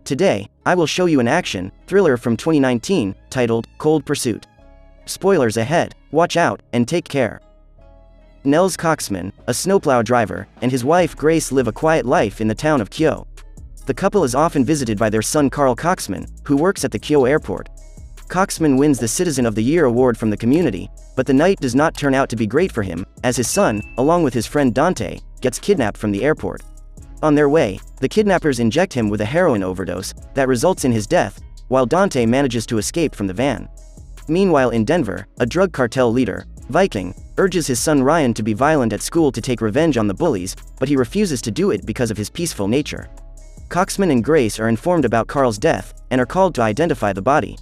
Today, I will show you an action thriller from 2019, titled Cold Pursuit. Spoilers ahead, watch out, and take care. Nels Coxman, a snowplow driver, and his wife Grace live a quiet life in the town of Kyo. The couple is often visited by their son Carl Coxman, who works at the Kyo airport. Coxman wins the Citizen of the Year award from the community, but the night does not turn out to be great for him, as his son, along with his friend Dante, gets kidnapped from the airport. On their way, the kidnappers inject him with a heroin overdose that results in his death, while Dante manages to escape from the van. Meanwhile in Denver, a drug cartel leader, Viking, urges his son Ryan to be violent at school to take revenge on the bullies, but he refuses to do it because of his peaceful nature. Coxman and Grace are informed about Carl's death, and are called to identify the body.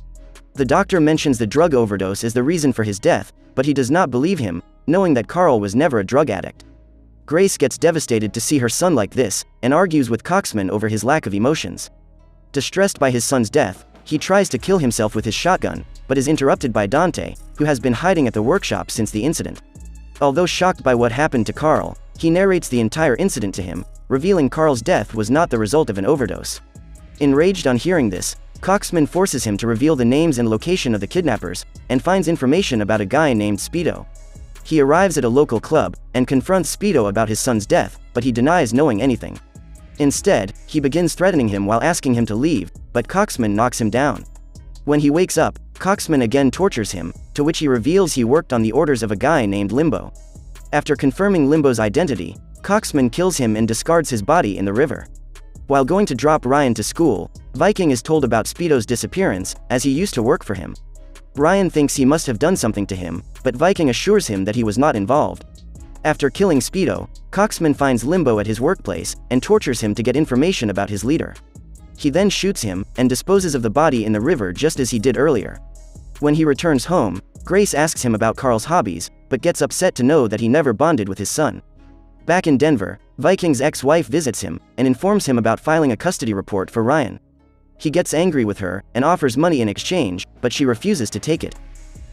The doctor mentions the drug overdose as the reason for his death, but he does not believe him, knowing that Carl was never a drug addict. Grace gets devastated to see her son like this, and argues with Coxman over his lack of emotions. Distressed by his son's death, he tries to kill himself with his shotgun, but is interrupted by Dante, who has been hiding at the workshop since the incident. Although shocked by what happened to Carl, he narrates the entire incident to him, revealing Carl's death was not the result of an overdose. Enraged on hearing this, Coxman forces him to reveal the names and location of the kidnappers, and finds information about a guy named Speedo. He arrives at a local club, and confronts Speedo about his son's death, but he denies knowing anything. Instead, he begins threatening him while asking him to leave, but Coxman knocks him down. When he wakes up, Coxman again tortures him, to which he reveals he worked on the orders of a guy named Limbo. After confirming Limbo's identity, Coxman kills him and discards his body in the river. While going to drop Ryan to school, Viking is told about Speedo's disappearance, as he used to work for him. Ryan thinks he must have done something to him, but Viking assures him that he was not involved. After killing Speedo, Coxman finds Limbo at his workplace, and tortures him to get information about his leader. He then shoots him, and disposes of the body in the river just as he did earlier. When he returns home, Grace asks him about Carl's hobbies, but gets upset to know that he never bonded with his son. Back in Denver, Viking's ex-wife visits him, and informs him about filing a custody report for Ryan. He gets angry with her, and offers money in exchange, but she refuses to take it.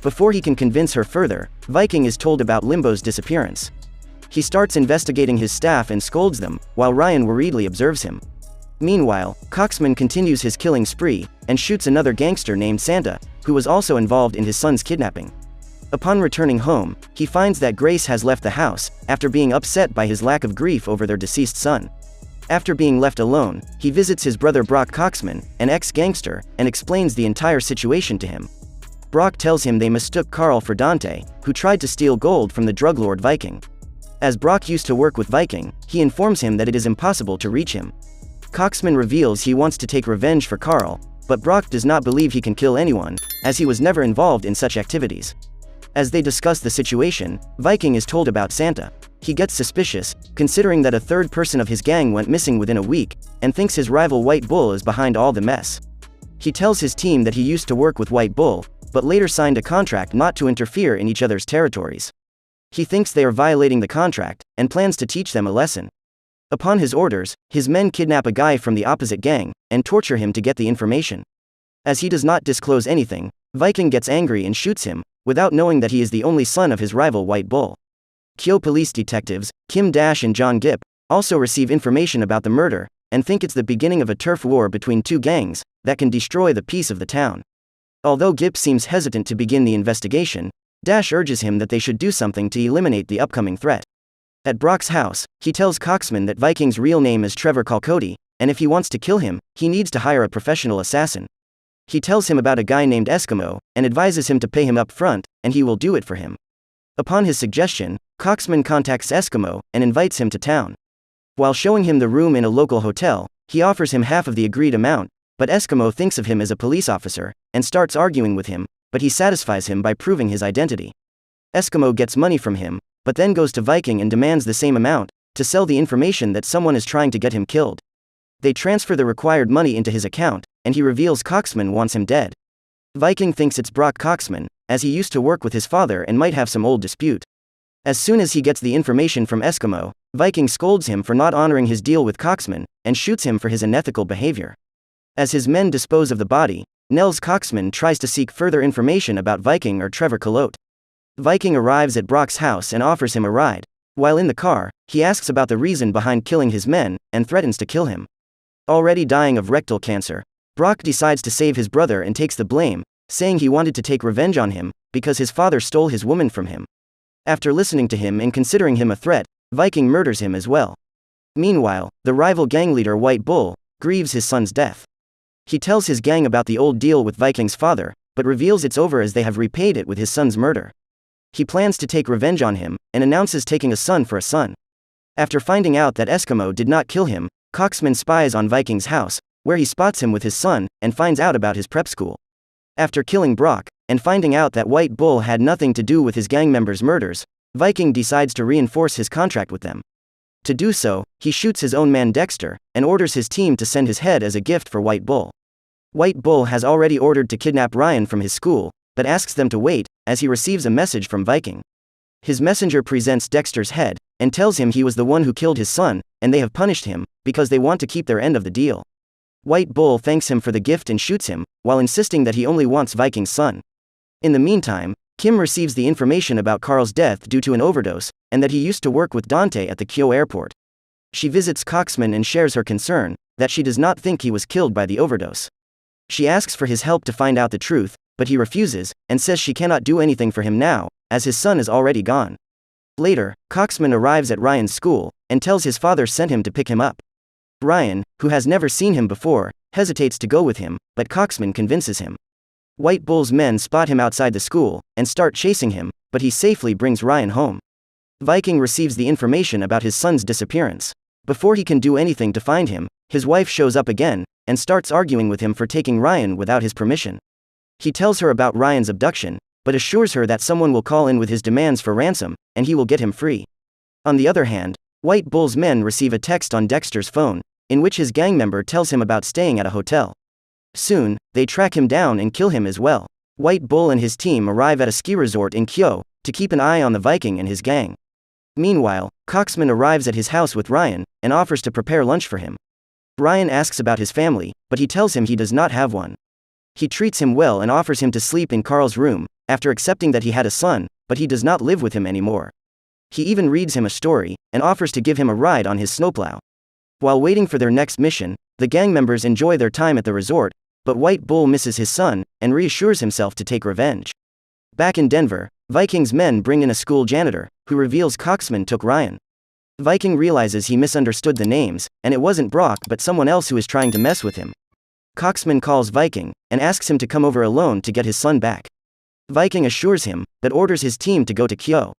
Before he can convince her further, Viking is told about Limbo's disappearance. He starts investigating his staff and scolds them, while Ryan worriedly observes him. Meanwhile, Coxman continues his killing spree, and shoots another gangster named Santa, who was also involved in his son's kidnapping. Upon returning home, he finds that Grace has left the house, after being upset by his lack of grief over their deceased son. After being left alone, he visits his brother Brock Coxman, an ex-gangster, and explains the entire situation to him. Brock tells him they mistook Carl for Dante, who tried to steal gold from the drug lord Viking. As Brock used to work with Viking, he informs him that it is impossible to reach him. Coxman reveals he wants to take revenge for Carl, but Brock does not believe he can kill anyone, as he was never involved in such activities. As they discuss the situation, Viking is told about Santa. He gets suspicious, considering that a third person of his gang went missing within a week, and thinks his rival White Bull is behind all the mess. He tells his team that he used to work with White Bull, but later signed a contract not to interfere in each other's territories. He thinks they are violating the contract, and plans to teach them a lesson. Upon his orders, his men kidnap a guy from the opposite gang, and torture him to get the information. As he does not disclose anything, Viking gets angry and shoots him, without knowing that he is the only son of his rival White Bull. Kyo police detectives, Kim Dash and John Gipp, also receive information about the murder, and think it's the beginning of a turf war between two gangs that can destroy the peace of the town. Although Gipp seems hesitant to begin the investigation, Dash urges him that they should do something to eliminate the upcoming threat. At Brock's house, he tells Coxman that Viking's real name is Trevor Calcody, and if he wants to kill him, he needs to hire a professional assassin. He tells him about a guy named Eskimo, and advises him to pay him up front, and he will do it for him. Upon his suggestion, Coxman contacts Eskimo, and invites him to town. While showing him the room in a local hotel, he offers him half of the agreed amount, but Eskimo thinks of him as a police officer, and starts arguing with him, but he satisfies him by proving his identity. Eskimo gets money from him, but then goes to Viking and demands the same amount, to sell the information that someone is trying to get him killed. They transfer the required money into his account, and he reveals Coxman wants him dead. Viking thinks it's Brock Coxman, as he used to work with his father and might have some old dispute. As soon as he gets the information from Eskimo, Viking scolds him for not honoring his deal with Coxman, and shoots him for his unethical behavior. As his men dispose of the body, Nels Coxman tries to seek further information about Viking or Trevor Calote. Viking arrives at Brock's house and offers him a ride. While in the car, he asks about the reason behind killing his men, and threatens to kill him. Already dying of rectal cancer, Brock decides to save his brother and takes the blame, saying he wanted to take revenge on him, because his father stole his woman from him. After listening to him and considering him a threat, Viking murders him as well. Meanwhile, the rival gang leader White Bull grieves his son's death. He tells his gang about the old deal with Viking's father, but reveals it's over as they have repaid it with his son's murder. He plans to take revenge on him, and announces taking a son for a son. After finding out that Eskimo did not kill him, Coxman spies on Viking's house, where he spots him with his son, and finds out about his prep school. After killing Brock, and finding out that White Bull had nothing to do with his gang members' murders, Viking decides to reinforce his contract with them. To do so, he shoots his own man Dexter, and orders his team to send his head as a gift for White Bull. White Bull has already ordered to kidnap Ryan from his school, but asks them to wait, as he receives a message from Viking. His messenger presents Dexter's head, and tells him he was the one who killed his son, and they have punished him, because they want to keep their end of the deal. White Bull thanks him for the gift and shoots him, while insisting that he only wants Viking's son. In the meantime, Kim receives the information about Carl's death due to an overdose, and that he used to work with Dante at the Kyo airport. She visits Coxman and shares her concern, that she does not think he was killed by the overdose. She asks for his help to find out the truth, but he refuses, and says she cannot do anything for him now, as his son is already gone. Later, Coxman arrives at Ryan's school, and tells his father sent him to pick him up. Ryan, who has never seen him before, hesitates to go with him, but Coxman convinces him. White Bull's men spot him outside the school, and start chasing him, but he safely brings Ryan home. Viking receives the information about his son's disappearance. Before he can do anything to find him, his wife shows up again, and starts arguing with him for taking Ryan without his permission. He tells her about Ryan's abduction, but assures her that someone will call in with his demands for ransom, and he will get him free. On the other hand, White Bull's men receive a text on Dexter's phone, in which his gang member tells him about staying at a hotel. Soon, they track him down and kill him as well. White Bull and his team arrive at a ski resort in Kyo, to keep an eye on the Viking and his gang. Meanwhile, Coxman arrives at his house with Ryan, and offers to prepare lunch for him. Ryan asks about his family, but he tells him he does not have one. He treats him well and offers him to sleep in Carl's room, after accepting that he had a son, but he does not live with him anymore. He even reads him a story, and offers to give him a ride on his snowplow. While waiting for their next mission, the gang members enjoy their time at the resort, but White Bull misses his son, and reassures himself to take revenge. Back in Denver, Viking's men bring in a school janitor, who reveals Coxman took Ryan. Viking realizes he misunderstood the names, and it wasn't Brock but someone else who is trying to mess with him. Coxman calls Viking, and asks him to come over alone to get his son back. Viking assures him, but orders his team to go to Kyo.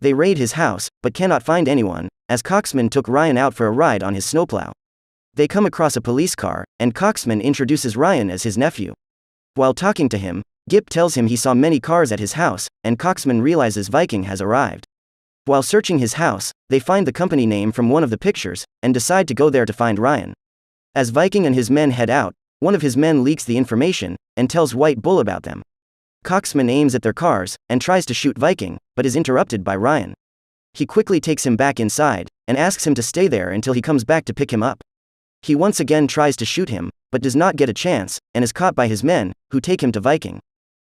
They raid his house, but cannot find anyone, as Coxman took Ryan out for a ride on his snowplow. They come across a police car, and Coxman introduces Ryan as his nephew. While talking to him, Gip tells him he saw many cars at his house, and Coxman realizes Viking has arrived. While searching his house, they find the company name from one of the pictures, and decide to go there to find Ryan. As Viking and his men head out, one of his men leaks the information, and tells White Bull about them. Coxman aims at their cars, and tries to shoot Viking, but is interrupted by Ryan. He quickly takes him back inside, and asks him to stay there until he comes back to pick him up. He once again tries to shoot him, but does not get a chance, and is caught by his men, who take him to Viking.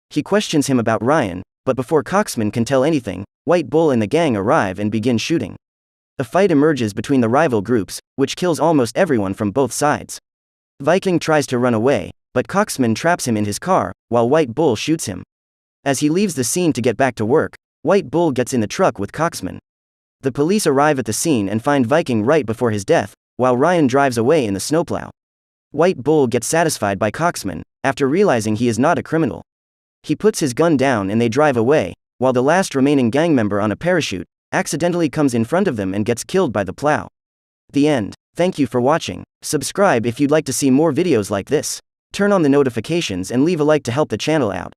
He questions him about Ryan, but before Coxman can tell anything, White Bull and the gang arrive and begin shooting. A fight emerges between the rival groups, which kills almost everyone from both sides. Viking tries to run away, but Coxman traps him in his car, while White Bull shoots him. As he leaves the scene to get back to work, White Bull gets in the truck with Coxman. The police arrive at the scene and find Viking right before his death, while Ryan drives away in the snowplow. White Bull gets satisfied by Coxman, after realizing he is not a criminal. He puts his gun down and they drive away, while the last remaining gang member on a parachute accidentally comes in front of them and gets killed by the plow. The end. Thank you for watching. Subscribe if you'd like to see more videos like this. Turn on the notifications and leave a like to help the channel out.